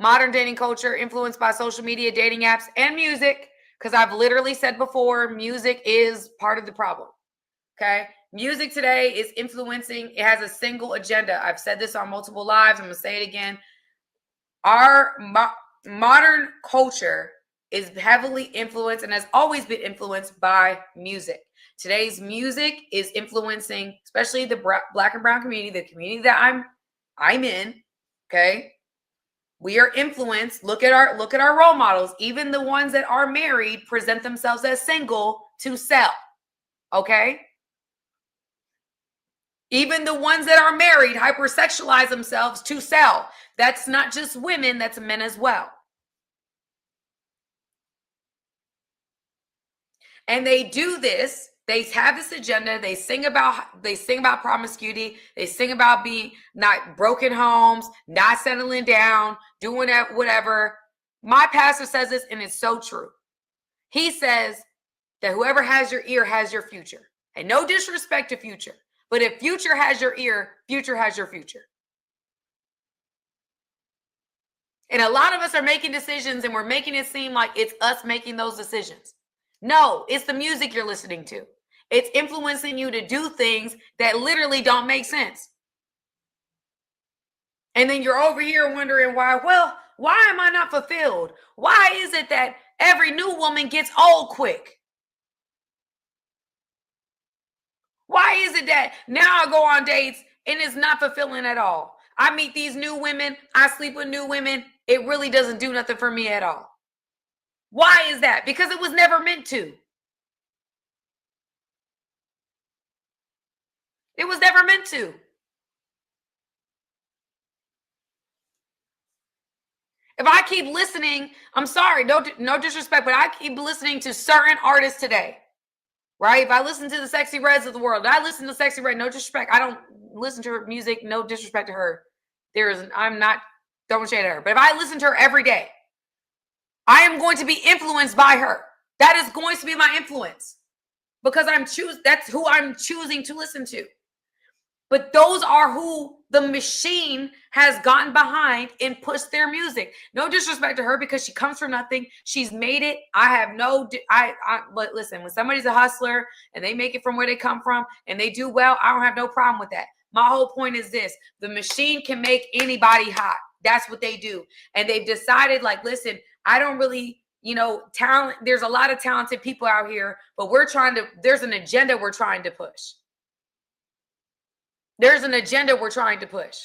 modern dating culture influenced by social media, dating apps, and music. Because I've literally said before, music is part of the problem. Okay. Music today is influencing. It has a single agenda. I've said this on multiple lives. I'm going to say it again. Our modern culture is heavily influenced and has always been influenced by music. Today's music is influencing, especially the Black and brown community, the community that I'm in. Okay. We are influenced. Look at our role models. Even the ones that are married present themselves as single to sell. Okay. Even the ones that are married hypersexualize themselves to sell. That's not just women, that's men as well. And they do this. They have this agenda. They sing about promiscuity. They sing about being not broken homes, not settling down, doing whatever. My pastor says this, and it's so true. He says that whoever has your ear has your future. And no disrespect to Future. But if Future has your ear, Future has your future. And a lot of us are making decisions and we're making it seem like it's us making those decisions. No, it's the music you're listening to. It's influencing you to do things that literally don't make sense. And then you're over here wondering why am I not fulfilled? Why is it that every new woman gets old quick? Why is it that now I go on dates and it's not fulfilling at all? I meet these new women. I sleep with new women. It really doesn't do nothing for me at all. Why is that? Because it was never meant to. It was never meant to. If I keep listening, I'm sorry, no disrespect, but I keep listening to certain artists today. Right? If I listen to the Sexy Reds of the world, I listen to Sexy Red, no disrespect. I don't listen to her music, no disrespect to her. I'm not throwing shade at her. But if I listen to her every day, I am going to be influenced by her. That is going to be my influence. Because that's who I'm choosing to listen to. But those are who the machine has gotten behind and pushed their music. No disrespect to her because she comes from nothing. She's made it. But listen, when somebody's a hustler and they make it from where they come from and they do well, I don't have no problem with that. My whole point is this. The machine can make anybody hot. That's what they do. And they've decided, like, listen, I don't really, talent. There's a lot of talented people out here, but there's an agenda we're trying to push. There's an agenda we're trying to push.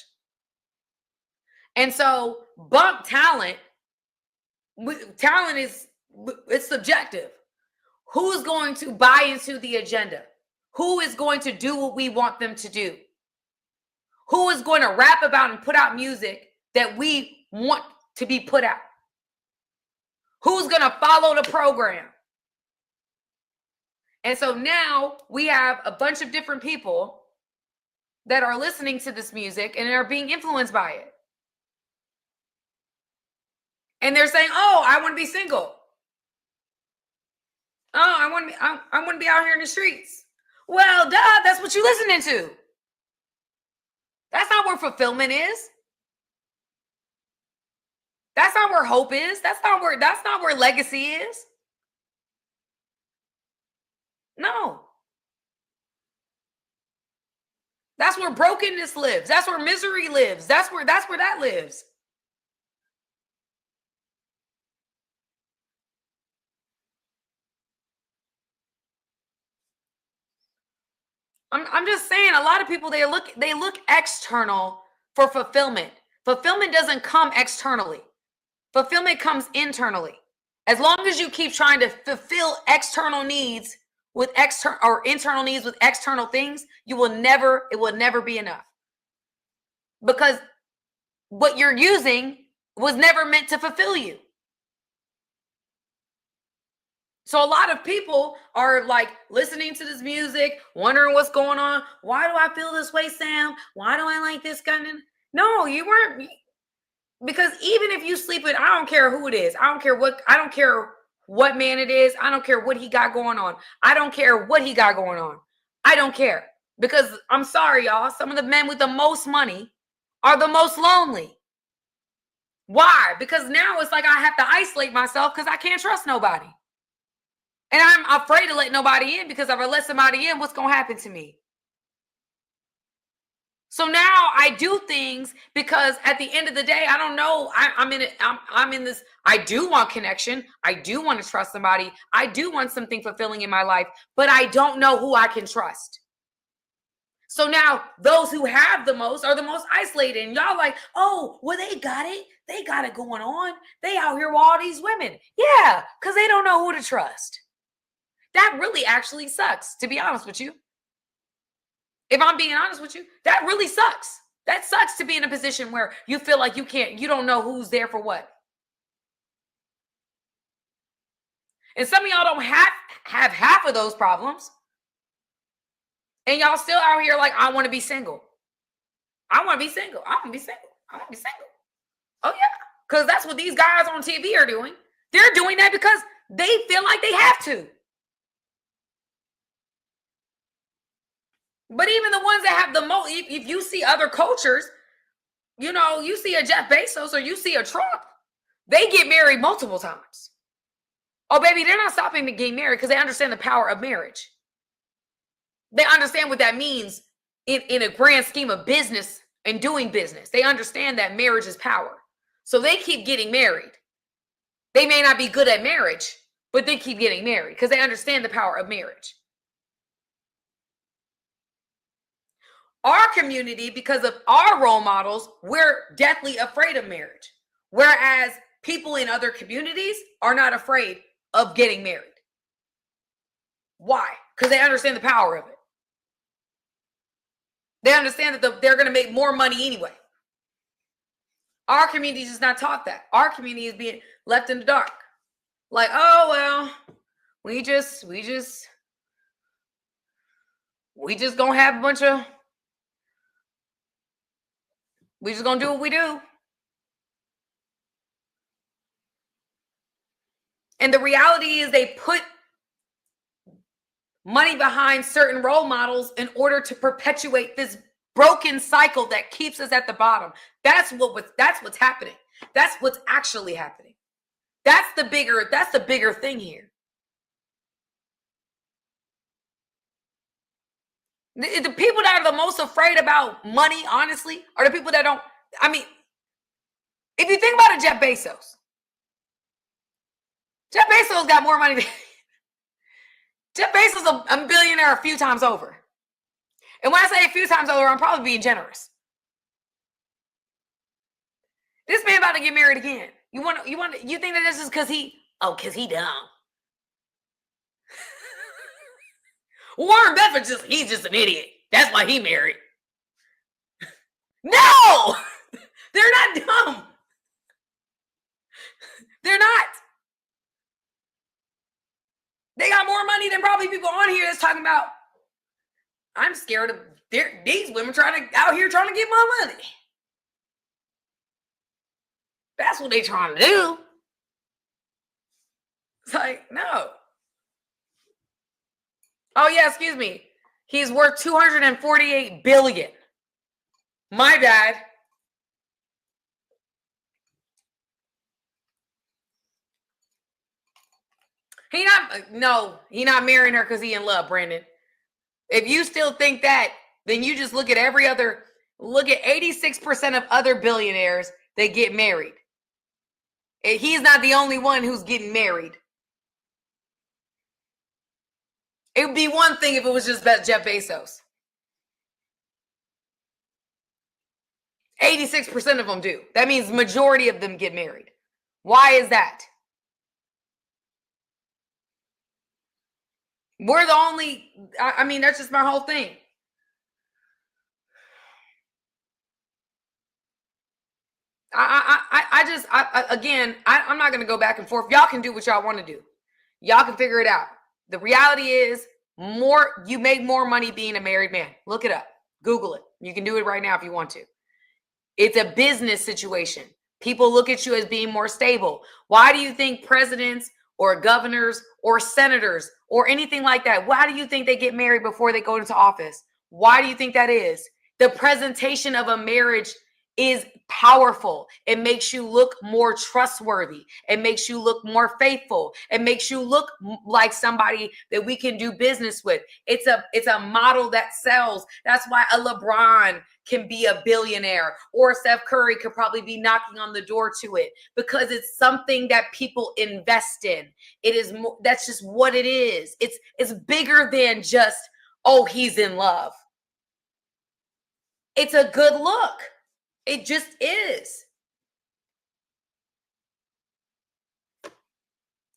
And so bump talent. Talent it's subjective. Who's going to buy into the agenda? Who is going to do what we want them to do? Who is going to rap about and put out music that we want to be put out? Who's going to follow the program? And so now we have a bunch of different people that are listening to this music and are being influenced by it. And they're saying, oh, I want to be single. Oh, I want to be out here in the streets. Well, duh, that's what you're listening to. That's not where fulfillment is. That's not where hope is. That's not where legacy is. No. That's where brokenness lives. That's where misery lives. That's where that lives. I'm just saying, a lot of people, they look external for fulfillment. Fulfillment doesn't come externally. Fulfillment comes internally. As long as you keep trying to fulfill external needs with internal needs with external things, it will never be enough. Because what you're using was never meant to fulfill you. So a lot of people are like listening to this music, wondering what's going on. Why do I feel this way, Sam? Why do I like this kind of? No, you weren't. Because even if you sleep with, I don't care who it is. I don't care what man it is. I don't care what he got going on. I don't care what he got going on. I don't care. Because I'm sorry, y'all. Some of the men with the most money are the most lonely. Why? Because now it's like I have to isolate myself because I can't trust nobody. And I'm afraid to let nobody in because if I let somebody in, what's going to happen to me? So now I do things because at the end of the day, I don't know. I'm in it. I'm in this. I do want connection. I do want to trust somebody. I do want something fulfilling in my life, but I don't know who I can trust. So now those who have the most are the most isolated. And y'all like, oh, well, they got it. They got it going on. They out here with all these women. Yeah, because they don't know who to trust. That really actually sucks, to be honest with you. If I'm being honest with you, that really sucks. That sucks to be in a position where you feel like you don't know who's there for what. And some of y'all don't have half of those problems. And y'all still out here like, I want to be single. I want to be single. I want to be single. I want to be single. Oh, yeah. Because that's what these guys on TV are doing. They're doing that because they feel like they have to. But even the ones that have the most, if you see other cultures, you see a Jeff Bezos or you see a Trump, they get married multiple times. Oh, baby, they're not stopping to get married because they understand the power of marriage. They understand what that means in a grand scheme of business and doing business. They understand that marriage is power. So they keep getting married. They may not be good at marriage, but they keep getting married because they understand the power of marriage. Our community, because of our role models, we're deathly afraid of marriage. Whereas people in other communities are not afraid of getting married. Why? Because they understand the power of it. They understand that they're going to make more money anyway. Our community is not taught that. Our community is being left in the dark. Like, oh, well, we just going to have a bunch of, we just going to do what we do. And the reality is they put money behind certain role models in order to perpetuate this broken cycle that keeps us at the bottom. That's what's happening. That's what's actually happening. That's the bigger thing here. The people that are the most afraid about money, honestly, are the people that don't. I mean, if you think about it, Jeff Bezos got more money than Jeff Bezos is a billionaire a few times over. And when I say a few times over, I'm probably being generous. This man about to get married again. You think that this is because he dumb. Warren Buffett he's just an idiot. That's why he married. No! They're not dumb. They're not. They got more money than probably people on here that's talking about, I'm scared of these women out here trying to get my money. That's what they trying to do. It's like, no. Oh, yeah, excuse me. He's worth $248 billion. My bad. He not marrying her because he in love, Brandon. If you still think that, then you just look at 86% of other billionaires that get married. He's not the only one who's getting married. It would be one thing if it was just Jeff Bezos. 86% of them do. That means majority of them get married. Why is that? We're the only, I mean, that's just my whole thing. I'm not going to go back and forth. Y'all can do what y'all want to do. Y'all can figure it out. The reality is you make more money being a married man. Look it up. Google it. You can do it right now if you want to. It's a business situation. People look at you as being more stable. Why do you think presidents or governors or senators or anything like that, why do you think they get married before they go into office? Why do you think that is? The presentation of a marriage is powerful. It makes you look more trustworthy. It makes you look more faithful. It makes you look like somebody that we can do business with. It's a model that sells. That's why a LeBron can be a billionaire, or Steph Curry could probably be knocking on the door to it, because it's something that people invest in. It is more, that's just what it is. It's bigger than just, oh, he's in love. It's a good look. It just is.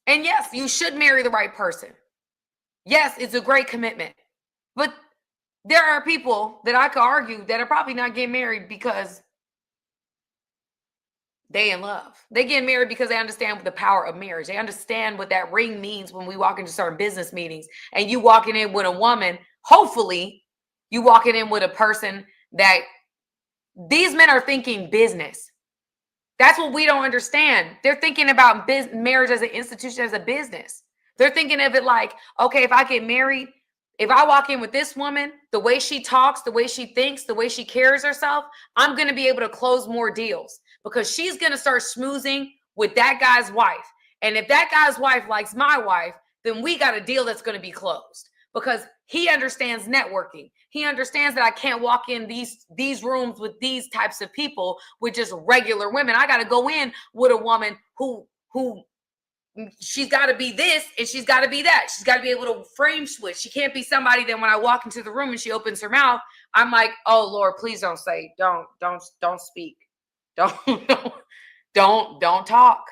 And yes, you should marry the right person. Yes, it's a great commitment. But there are people that I could argue that are probably not getting married because they in love. They get married because they understand the power of marriage. They understand what that ring means when we walk into certain business meetings. And you walking in with a woman, hopefully you walking in with a person that these men are thinking business. That's what we don't understand. They're thinking about marriage as an institution, as a business. They're thinking of it like, okay, if I get married, if I walk in with this woman, the way she talks, the way she thinks, the way she carries herself, I'm going to be able to close more deals, because she's going to start schmoozing with that guy's wife. And if that guy's wife likes my wife, then we got a deal that's going to be closed, because he understands networking. He understands that I can't walk in these rooms with these types of people, with just regular women. I got to go in with a woman who she's got to be this and she's got to be that. She's got to be able to frame switch. She can't be somebody that when I walk into the room and she opens her mouth, I'm like, oh Lord, please don't say, don't speak. Don't talk.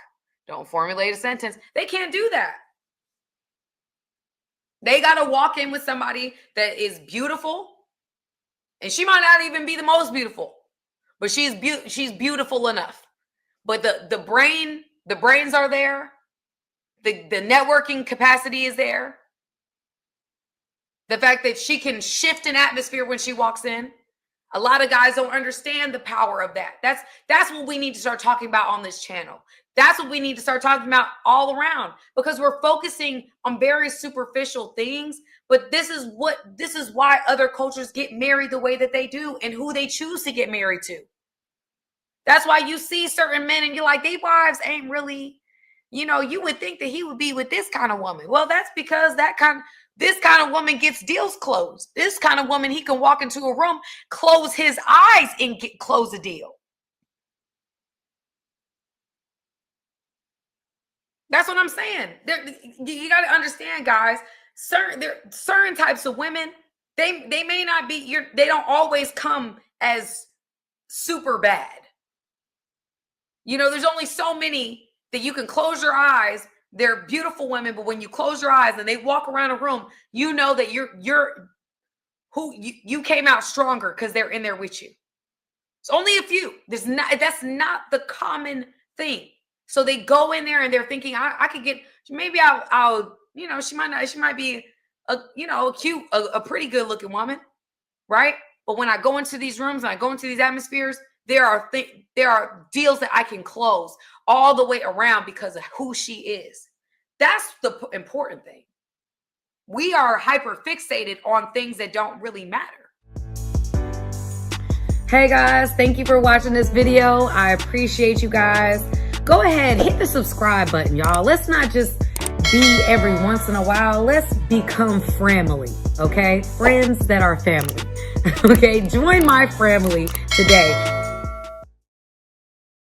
Don't formulate a sentence. They can't do that. They got to walk in with somebody that is beautiful, and she might not even be the most beautiful, but she's beautiful enough. But the brains are there. The networking capacity is there. The fact that she can shift an atmosphere when she walks in. A lot of guys don't understand the power of that. That's what we need to start talking about on this channel. That's what we need to start talking about all around, because we're focusing on very superficial things. But this is why other cultures get married the way that they do and who they choose to get married to. That's why you see certain men and you're like, they wives ain't really, you would think that he would be with this kind of woman. Well, that's because this kind of woman gets deals closed. This kind of woman, he can walk into a room, close his eyes, and close a deal. That's what I'm saying. You got to understand, guys. Certain types of women, they may not be they don't always come as super bad. There's only so many that you can close your eyes. They're beautiful women, but when you close your eyes and they walk around a room, you know that you came out stronger because they're in there with you. It's only a few. That's not the common thing. So they go in there and they're thinking, I could get, maybe I'll she might be a pretty good looking woman, right? But when I go into these rooms and I go into these atmospheres, there are deals that I can close all the way around because of who she is. That's the important thing. We are hyper fixated on things that don't really matter. Hey guys, thank you for watching this video. I appreciate you guys. Go ahead, hit the subscribe button, y'all. Let's not just be every once in a while. Let's become family, okay? Friends that are family, okay? Join my family today.